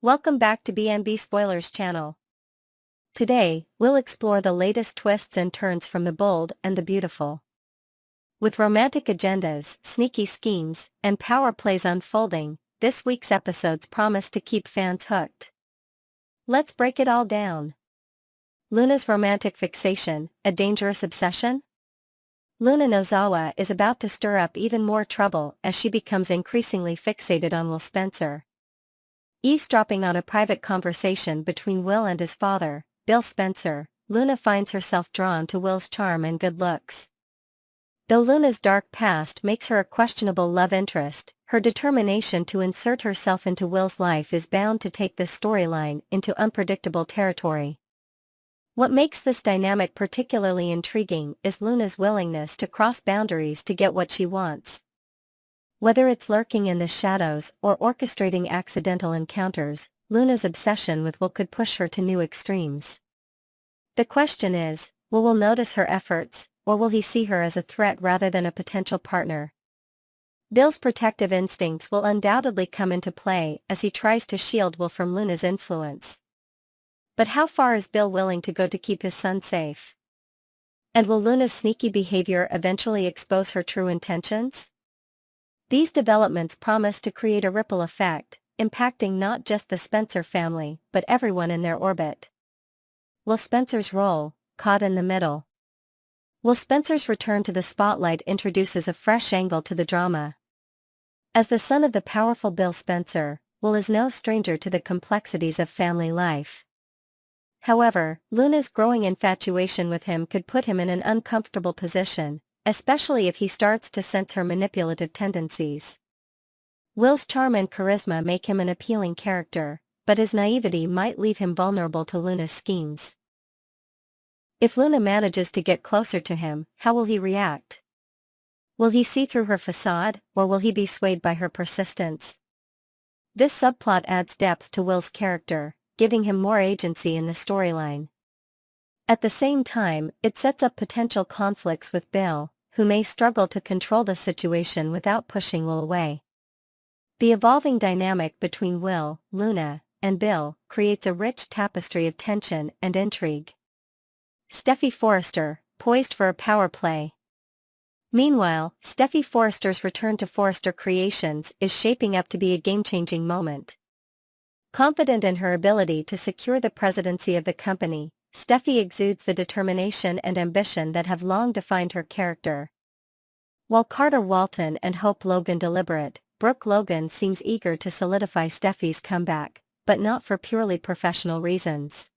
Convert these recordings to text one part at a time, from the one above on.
Welcome back to BNB Spoilers channel. Today, we'll explore the latest twists and turns from the bold and the beautiful. With romantic agendas, sneaky schemes, and power plays unfolding, this week's episodes promise to keep fans hooked. Let's break it all down. Luna's romantic fixation, a dangerous obsession? Luna Nozawa is about to stir up even more trouble as she becomes increasingly fixated on Will Spencer. Eavesdropping on a private conversation between Will and his father, Bill Spencer, Luna finds herself drawn to Will's charm and good looks. Though Luna's dark past makes her a questionable love interest, her determination to insert herself into Will's life is bound to take this storyline into unpredictable territory. What makes this dynamic particularly intriguing is Luna's willingness to cross boundaries to get what she wants. Whether it's lurking in the shadows or orchestrating accidental encounters, Luna's obsession with Will could push her to new extremes. The question is, will Will notice her efforts, or will he see her as a threat rather than a potential partner? Bill's protective instincts will undoubtedly come into play as he tries to shield Will from Luna's influence. But how far is Bill willing to go to keep his son safe? And will Luna's sneaky behavior eventually expose her true intentions? These developments promise to create a ripple effect, impacting not just the Spencer family but everyone in their orbit. Will Spencer's role, caught in the middle? Will Spencer's return to the spotlight introduces a fresh angle to the drama. As the son of the powerful Bill Spencer, Will is no stranger to the complexities of family life. However, Luna's growing infatuation with him could put him in an uncomfortable position, especially if he starts to sense her manipulative tendencies. Will's charm and charisma make him an appealing character, but his naivety might leave him vulnerable to Luna's schemes. If Luna manages to get closer to him, how will he react? Will he see through her facade, or will he be swayed by her persistence? This subplot adds depth to Will's character, giving him more agency in the storyline. At the same time, it sets up potential conflicts with Bill, who may struggle to control the situation without pushing Will away. The evolving dynamic between Will, Luna, and Bill creates a rich tapestry of tension and intrigue. Steffy Forrester, poised for a power play. Meanwhile, Steffy Forrester's return to Forrester Creations is shaping up to be a game-changing moment. Confident in her ability to secure the presidency of the company, Steffy exudes the determination and ambition that have long defined her character. While Carter Walton and Hope Logan deliberate, Brooke Logan seems eager to solidify Steffy's comeback, but not for purely professional reasons.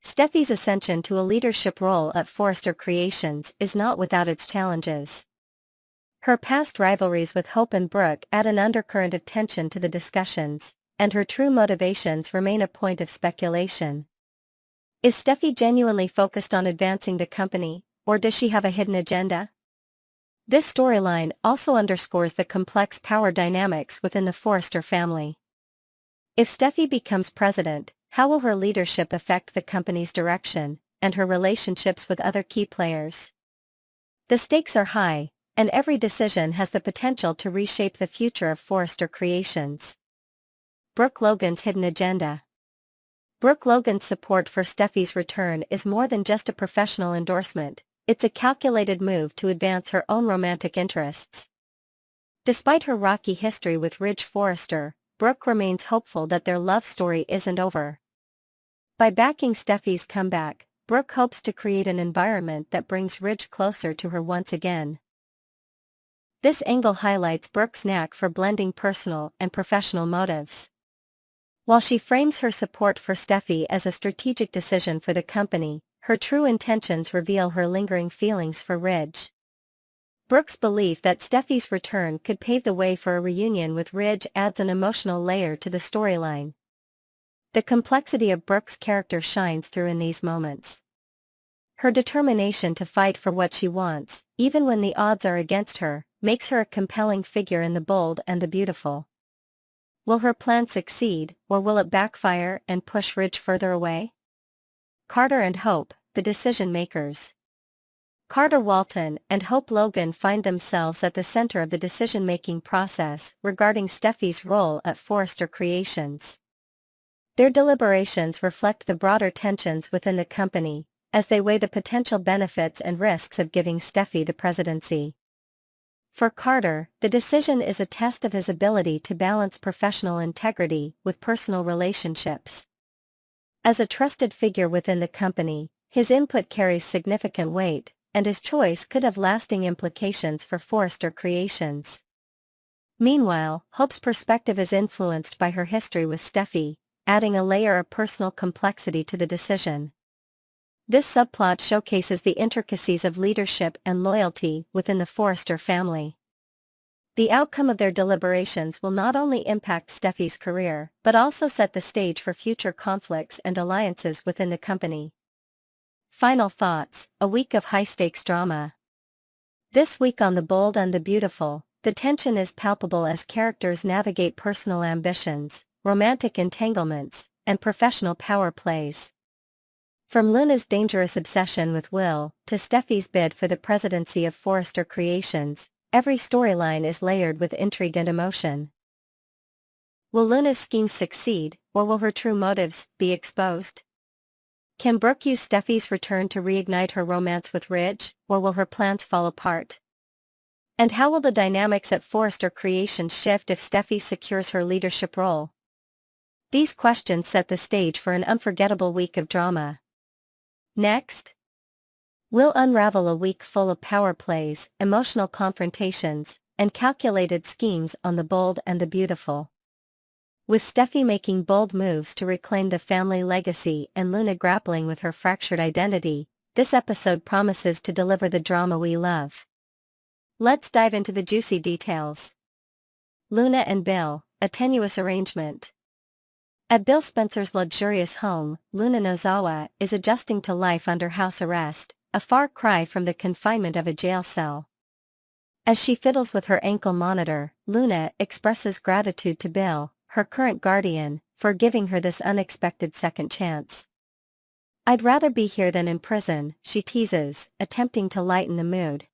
Steffy's ascension to a leadership role at Forrester Creations is not without its challenges. Her past rivalries with Hope and Brooke add an undercurrent of tension to the discussions, and her true motivations remain a point of speculation. Is Steffy genuinely focused on advancing the company, or does she have a hidden agenda? This storyline also underscores the complex power dynamics within the Forrester family. If Steffy becomes president, how will her leadership affect the company's direction, and her relationships with other key players? The stakes are high, and every decision has the potential to reshape the future of Forrester Creations. Brooke Logan's hidden agenda. Brooke Logan's support for Steffy's return is more than just a professional endorsement, it's a calculated move to advance her own romantic interests. Despite her rocky history with Ridge Forrester, Brooke remains hopeful that their love story isn't over. By backing Steffy's comeback, Brooke hopes to create an environment that brings Ridge closer to her once again. This angle highlights Brooke's knack for blending personal and professional motives. While she frames her support for Steffy as a strategic decision for the company, her true intentions reveal her lingering feelings for Ridge. Brooke's belief that Steffy's return could pave the way for a reunion with Ridge adds an emotional layer to the storyline. The complexity of Brooke's character shines through in these moments. Her determination to fight for what she wants, even when the odds are against her, makes her a compelling figure in the bold and the beautiful. Will her plan succeed, or will it backfire and push Ridge further away? Carter and Hope, the decision makers. Carter Walton and Hope Logan find themselves at the center of the decision-making process regarding Steffy's role at Forrester Creations. Their deliberations reflect the broader tensions within the company, as they weigh the potential benefits and risks of giving Steffy the presidency. For Carter, the decision is a test of his ability to balance professional integrity with personal relationships. As a trusted figure within the company, his input carries significant weight, and his choice could have lasting implications for Forrester Creations. Meanwhile, Hope's perspective is influenced by her history with Steffy, adding a layer of personal complexity to the decision. This subplot showcases the intricacies of leadership and loyalty within the Forrester family. The outcome of their deliberations will not only impact Steffy's career, but also set the stage for future conflicts and alliances within the company. Final thoughts: a week of high-stakes drama. This week on The Bold and the Beautiful, the tension is palpable as characters navigate personal ambitions, romantic entanglements, and professional power plays. From Luna's dangerous obsession with Will, to Steffy's bid for the presidency of Forrester Creations, every storyline is layered with intrigue and emotion. Will Luna's schemes succeed, or will her true motives be exposed? Can Brooke use Steffy's return to reignite her romance with Ridge, or will her plans fall apart? And how will the dynamics at Forrester Creations shift if Steffy secures her leadership role? These questions set the stage for an unforgettable week of drama. Next, we'll unravel a week full of power plays, emotional confrontations, and calculated schemes on The Bold and the Beautiful. With Steffy making bold moves to reclaim the family legacy and Luna grappling with her fractured identity, this episode promises to deliver the drama we love. Let's dive into the juicy details. Luna and Bill, a tenuous arrangement. At Bill Spencer's luxurious home, Luna Nozawa is adjusting to life under house arrest, a far cry from the confinement of a jail cell. As she fiddles with her ankle monitor, Luna expresses gratitude to Bill, her current guardian, for giving her this unexpected second chance. "I'd rather be here than in prison," she teases, attempting to lighten the mood.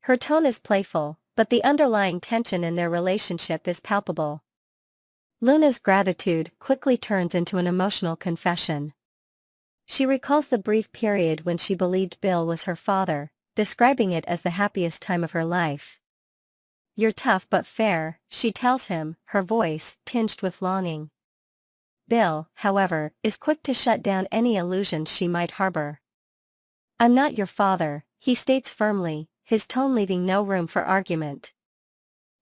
Her tone is playful, but the underlying tension in their relationship is palpable. Luna's gratitude quickly turns into an emotional confession. She recalls the brief period when she believed Bill was her father, describing it as the happiest time of her life. "You're tough but fair," she tells him, her voice tinged with longing. Bill, however, is quick to shut down any illusions she might harbor. "I'm not your father," he states firmly, his tone leaving no room for argument.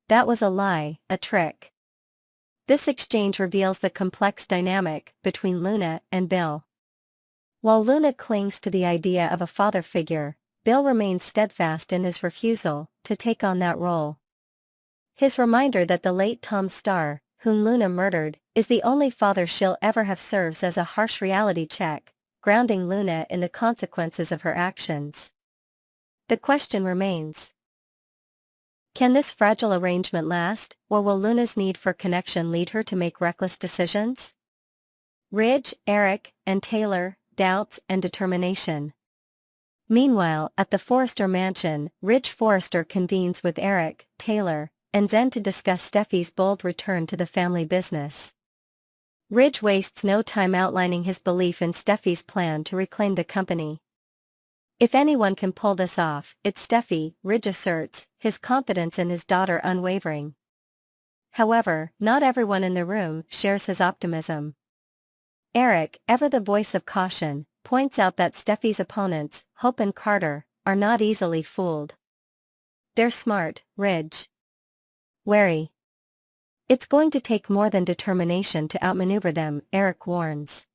"That was a lie, a trick." This exchange reveals the complex dynamic between Luna and Bill. While Luna clings to the idea of a father figure, Bill remains steadfast in his refusal to take on that role. His reminder that the late Tom Starr, whom Luna murdered, is the only father she'll ever have serves as a harsh reality check, grounding Luna in the consequences of her actions. The question remains: can this fragile arrangement last, or will Luna's need for connection lead her to make reckless decisions? Ridge, Eric, and Taylor, doubts and determination. Meanwhile, at the Forrester mansion, Ridge Forrester convenes with Eric, Taylor, and Zen to discuss Steffy's bold return to the family business. Ridge wastes no time outlining his belief in Steffy's plan to reclaim the company. "If anyone can pull this off, it's Steffy," Ridge asserts, his confidence in his daughter unwavering. However, not everyone in the room shares his optimism. Eric, ever the voice of caution, points out that Steffy's opponents, Hope and Carter, are not easily fooled. "They're smart, Ridge. Wary. It's going to take more than determination to outmaneuver them," Eric warns.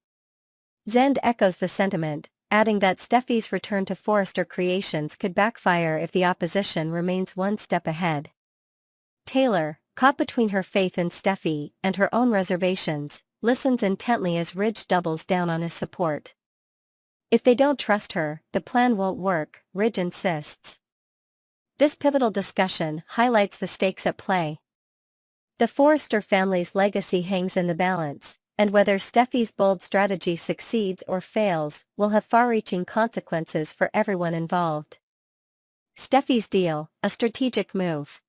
Zend echoes the sentiment, adding that Steffy's return to Forrester Creations could backfire if the opposition remains one step ahead. Taylor, caught between her faith in Steffy and her own reservations, listens intently as Ridge doubles down on his support. "If they don't trust her, the plan won't work," Ridge insists. This pivotal discussion highlights the stakes at play. The Forrester family's legacy hangs in the balance, and whether Steffy's bold strategy succeeds or fails will have far-reaching consequences for everyone involved. Steffy's deal, a strategic move.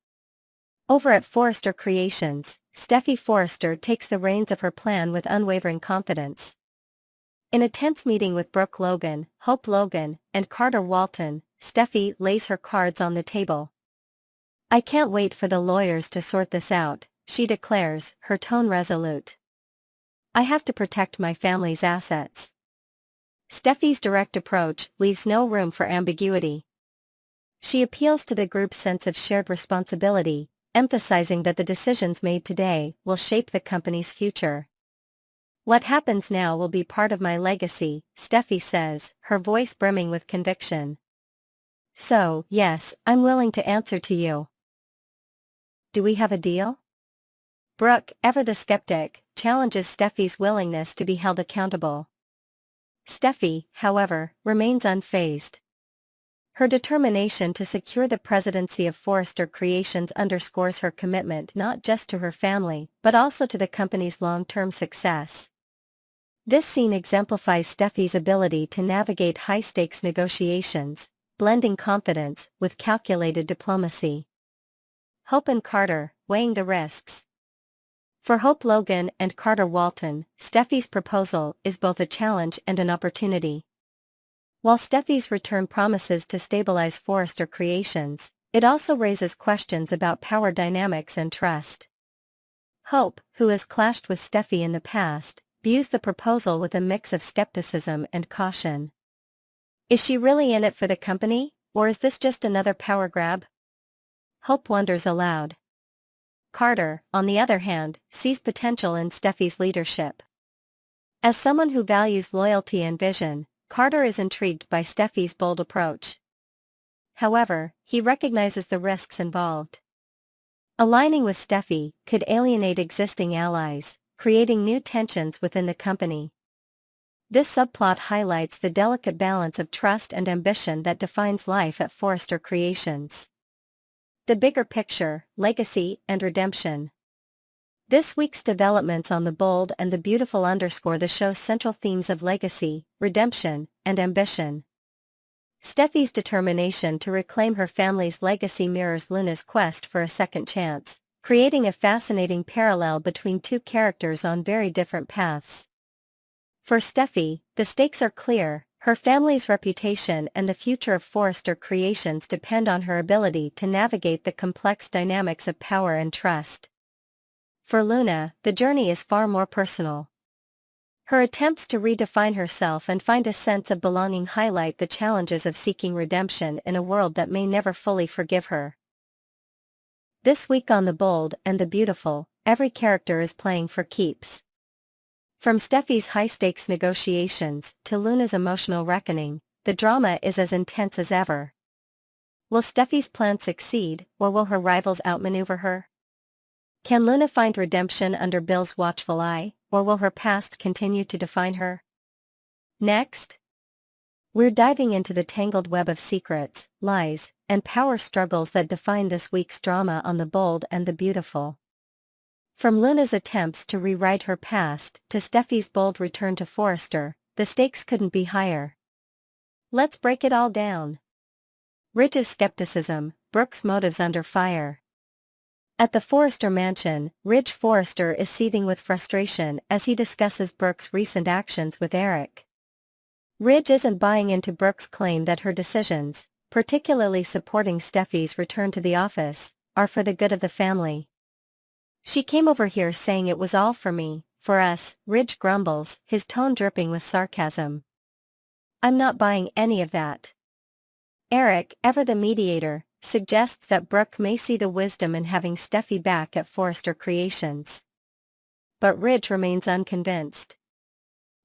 Over at Forrester Creations, Steffy Forrester takes the reins of her plan with unwavering confidence. In a tense meeting with Brooke Logan, Hope Logan, and Carter Walton, Steffy lays her cards on the table. "I can't wait for the lawyers to sort this out," she declares, her tone resolute. "I have to protect my family's assets." Steffy's direct approach leaves no room for ambiguity. She appeals to the group's sense of shared responsibility, emphasizing that the decisions made today will shape the company's future. "What happens now will be part of my legacy," Steffy says, her voice brimming with conviction. "So, yes, I'm willing to answer to you. Do we have a deal?" Brooke, ever the skeptic, challenges Steffy's willingness to be held accountable. Steffy, however, remains unfazed. Her determination to secure the presidency of Forrester Creations underscores her commitment not just to her family but also to the company's long-term success. This scene exemplifies Steffy's ability to navigate high-stakes negotiations, blending confidence with calculated diplomacy. Hope and Carter, weighing the risks. For Hope Logan and Carter Walton, Steffy's proposal is both a challenge and an opportunity. While Steffy's return promises to stabilize Forrester Creations, it also raises questions about power dynamics and trust. Hope, who has clashed with Steffy in the past, views the proposal with a mix of skepticism and caution. Is she really in it for the company, or is this just another power grab? Hope wonders aloud. Carter, on the other hand, sees potential in Steffy's leadership. As someone who values loyalty and vision, Carter is intrigued by Steffy's bold approach. However, he recognizes the risks involved. Aligning with Steffy could alienate existing allies, creating new tensions within the company. This subplot highlights the delicate balance of trust and ambition that defines life at Forrester Creations. The bigger picture, legacy and redemption. This week's developments on The Bold and the Beautiful underscore the show's central themes of legacy, redemption, and ambition. Steffy's determination to reclaim her family's legacy mirrors Luna's quest for a second chance, creating a fascinating parallel between two characters on very different paths. For Steffy, the stakes are clear. Her family's reputation and the future of Forrester Creations depend on her ability to navigate the complex dynamics of power and trust. For Luna, the journey is far more personal. Her attempts to redefine herself and find a sense of belonging highlight the challenges of seeking redemption in a world that may never fully forgive her. This week on The Bold and the Beautiful, every character is playing for keeps. From Steffy's high-stakes negotiations to Luna's emotional reckoning, the drama is as intense as ever. Will Steffy's plan succeed, or will her rivals outmaneuver her? Can Luna find redemption under Bill's watchful eye, or will her past continue to define her? Next, we're diving into the tangled web of secrets, lies, and power struggles that define this week's drama on The Bold and the Beautiful. From Luna's attempts to rewrite her past to Steffy's bold return to Forrester, the stakes couldn't be higher. Let's break it all down. Ridge's skepticism, Brooke's motives under fire. At the Forrester mansion, Ridge Forrester is seething with frustration as he discusses Brooke's recent actions with Eric. Ridge isn't buying into Brooke's claim that her decisions, particularly supporting Steffy's return to the office, are for the good of the family. "She came over here saying it was all for me, for us," Ridge grumbles, his tone dripping with sarcasm. "I'm not buying any of that." Eric, ever the mediator, suggests that Brooke may see the wisdom in having Steffy back at Forrester Creations. But Ridge remains unconvinced.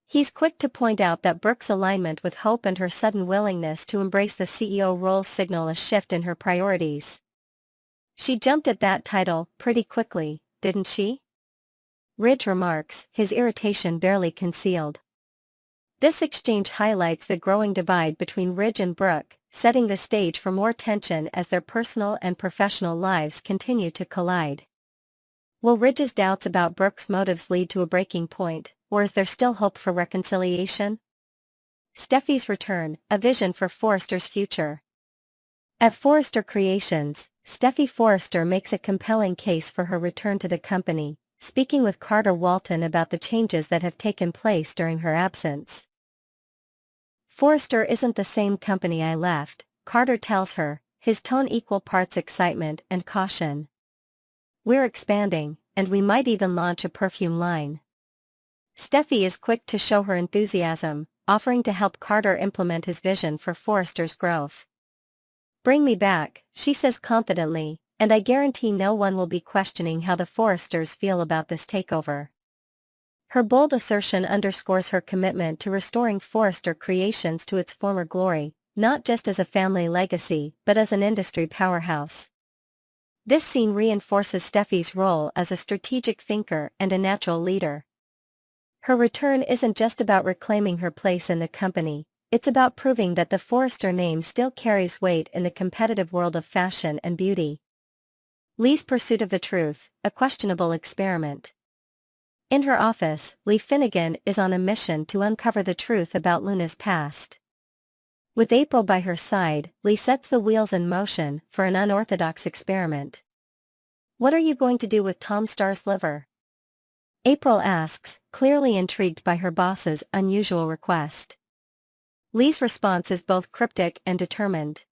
He's quick to point out that Brooke's alignment with Hope and her sudden willingness to embrace the CEO role signal a shift in her priorities. "She jumped at that title pretty quickly, didn't she?" Ridge remarks, his irritation barely concealed. This exchange highlights the growing divide between Ridge and Brooke, setting the stage for more tension as their personal and professional lives continue to collide. Will Ridge's doubts about Brooke's motives lead to a breaking point, or is there still hope for reconciliation? Steffy's return, a vision for Forrester's future. At Forrester Creations, Steffi Forrester makes a compelling case for her return to the company, speaking with Carter Walton about the changes that have taken place during her absence. "Forrester isn't the same company I left," Carter tells her, his tone equal parts excitement and caution. "We're expanding, and we might even launch a perfume line." Steffi is quick to show her enthusiasm, offering to help Carter implement his vision for Forrester's growth. "Bring me back," she says confidently, "and I guarantee no one will be questioning how the Forresters feel about this takeover." Her bold assertion underscores her commitment to restoring Forrester Creations to its former glory, not just as a family legacy but as an industry powerhouse. This scene reinforces Steffi's role as a strategic thinker and a natural leader. Her return isn't just about reclaiming her place in the company, it's about proving that the Forrester name still carries weight in the competitive world of fashion and beauty. Lee's pursuit of the truth, a questionable experiment. In her office, Lee Finnegan is on a mission to uncover the truth about Luna's past. With April by her side, Lee sets the wheels in motion for an unorthodox experiment. "What are you going to do with Tom Starr's liver?" April asks, clearly intrigued by her boss's unusual request. Lee's response is both cryptic and determined.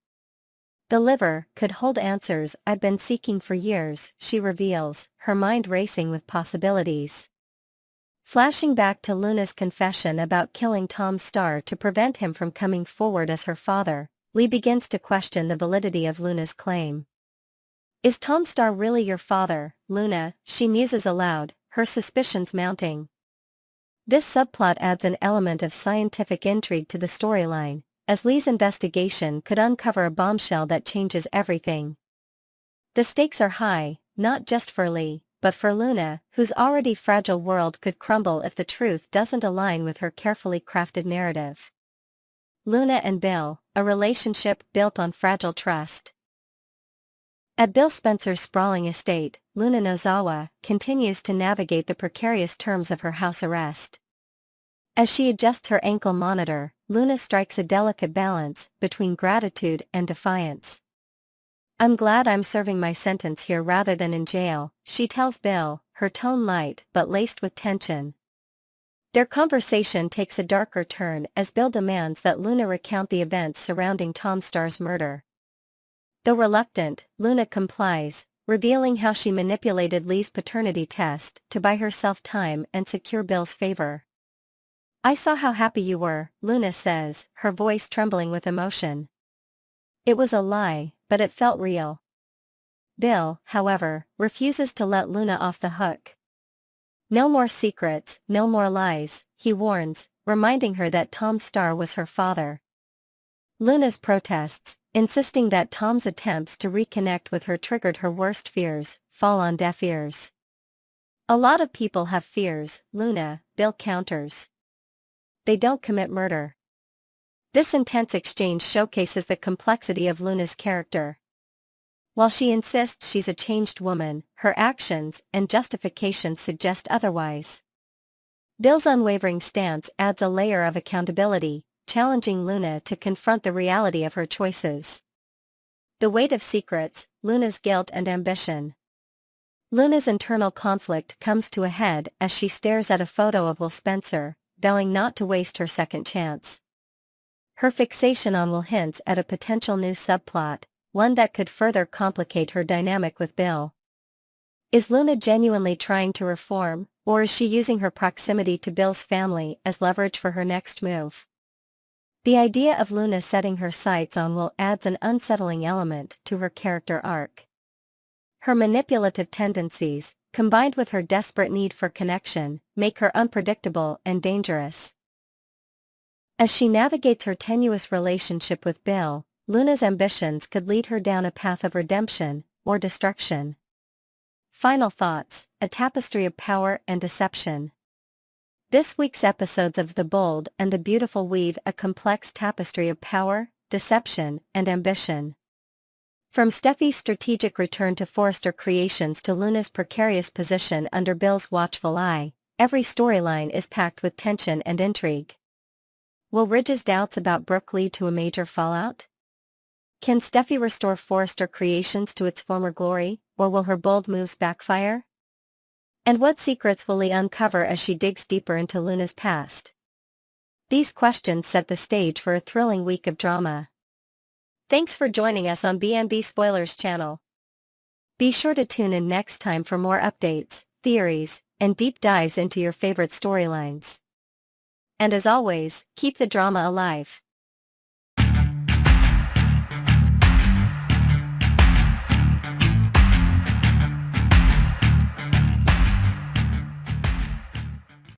"The liver could hold answers I've been seeking for years," she reveals, her mind racing with possibilities. Flashing back to Luna's confession about killing Tom Starr to prevent him from coming forward as her father, Lee begins to question the validity of Luna's claim. "Is Tom Starr really your father, Luna?" she muses aloud, her suspicions mounting. This subplot adds an element of scientific intrigue to the storyline, as Lee's investigation could uncover a bombshell that changes everything. The stakes are high, not just for Lee, but for Luna, whose already fragile world could crumble if the truth doesn't align with her carefully crafted narrative. Luna and Bill, a relationship built on fragile trust. At Bill Spencer's sprawling estate, Luna Nozawa continues to navigate the precarious terms of her house arrest. As she adjusts her ankle monitor, Luna strikes a delicate balance between gratitude and defiance. "I'm glad I'm serving my sentence here rather than in jail," she tells Bill, her tone light but laced with tension. Their conversation takes a darker turn as Bill demands that Luna recount the events surrounding Tom Starr's murder. Though reluctant, Luna complies, revealing how she manipulated Lee's paternity test to buy herself time and secure Bill's favor. "I saw how happy you were," Luna says, her voice trembling with emotion. "It was a lie, but it felt real." Bill, however, refuses to let Luna off the hook. "No more secrets, no more lies," he warns, reminding her that Tom Starr was her father. Luna's protests, insisting that Tom's attempts to reconnect with her triggered her worst fears, fall on deaf ears. "A lot of people have fears, Luna," Bill counters. "They don't commit murder." This intense exchange showcases the complexity of Luna's character. While she insists she's a changed woman, her actions and justifications suggest otherwise. Bill's unwavering stance adds a layer of accountability, challenging Luna to confront the reality of her choices. The weight of secrets, Luna's guilt and ambition. Luna's internal conflict comes to a head as she stares at a photo of Will Spencer, vowing not to waste her second chance. Her fixation on Will hints at a potential new subplot, one that could further complicate her dynamic with Bill. Is Luna genuinely trying to reform, or is she using her proximity to Bill's family as leverage for her next move? The idea of Luna setting her sights on Will adds an unsettling element to her character arc. Her manipulative tendencies, combined with her desperate need for connection, make her unpredictable and dangerous. As she navigates her tenuous relationship with Bill, Luna's ambitions could lead her down a path of redemption, or destruction. Final thoughts, a tapestry of power and deception. This week's episodes of The Bold and the Beautiful weave a complex tapestry of power, deception, and ambition. From Steffi's strategic return to Forrester Creations to Luna's precarious position under Bill's watchful eye, every storyline is packed with tension and intrigue. Will Ridge's doubts about Brooke lead to a major fallout? Can Steffi restore Forrester Creations to its former glory, or will her bold moves backfire? And what secrets will Lee uncover as she digs deeper into Luna's past? These questions set the stage for a thrilling week of drama. Thanks for joining us on B&B Spoilers channel. Be sure to tune in next time for more updates, theories, and deep dives into your favorite storylines. And as always, keep the drama alive.